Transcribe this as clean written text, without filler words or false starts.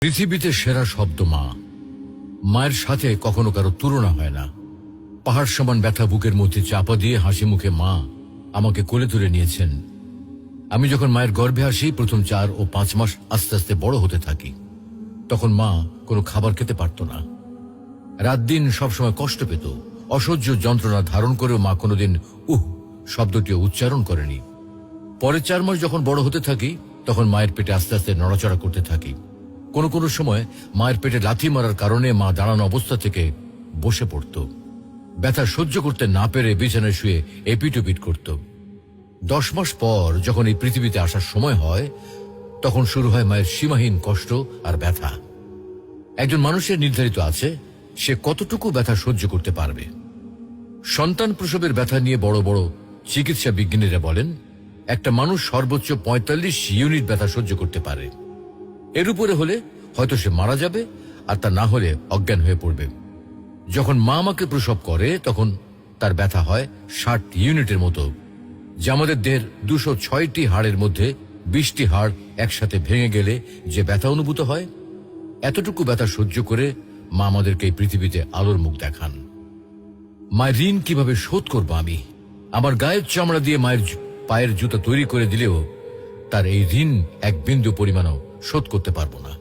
পৃথিবীতে সেরা শব্দ মা। মায়ের সাথে কখনো কারো তুলনা হয় না। পাহাড় সমান ব্যথা বুকের মধ্যে চাপা দিয়ে হাসি মুখে মা আমাকে কোলে তুলে নিয়েছেন। আমি যখন মায়ের গর্ভে আসি, প্রথম 4 ও 5 মাস আস্তে আস্তে বড় হতে থাকি। তখন মা কোনো খাবার খেতে পারত না, রাত দিন সবসময় কষ্ট পেত। অসহ্য যন্ত্রণা ধারণ করেও মা কোনোদিন শব্দটিও উচ্চারণ করেনি। পরে 4 মাস যখন বড় হতে থাকি, তখন মায়ের পেটে আস্তে আস্তে নড়াচড়া করতে থাকি। কোনো কোনো সময় মায়ের পেটে লাথি মারার কারণে মা দাঁড়ানো অবস্থা থেকে বসে পড়ত। ব্যথা সহ্য করতে না পেরে বিছানায় শুয়ে এপিট-ওপিট করত। 10 মাস পর যখন এই পৃথিবীতে আসার সময় হয়, তখন শুরু হয় মায়ের সীমাহীন কষ্ট আর ব্যথা। একজন মানুষের নির্ধারিত আছে সে কতটুকু ব্যথা সহ্য করতে পারবে। সন্তান প্রসবের ব্যথা নিয়ে বড় বড় চিকিৎসা বিজ্ঞানীরা বলেন, একটা মানুষ সর্বোচ্চ 45 ইউনিট ব্যথা সহ্য করতে পারে। এর উপরে হলে হয়তো সে মারা যাবে, আর তা না হলে অজ্ঞান হয়ে পড়বে। যখন মা আমাকে প্রসব করে, তখন তার ব্যথা হয় 60 ইউনিটের মতো, যা আমাদের দেহের 206টি হাড়ের মধ্যে 20টি হাড় একসাথে ভেঙে গেলে যে ব্যথা অনুভূত হয়। এতটুকু ব্যথা সহ্য করে মা আমাদেরকে এই পৃথিবীতে আলোর মুখ দেখান। মায়ের ঋণ কিভাবে শোধ করব আমি? আমার গায়ের চামড়া দিয়ে মায়ের পায়ের জুতা তৈরি করে দিলেও তার এই ঋণ এক বিন্দু পরিমাণও শোধ করতে পারবো না।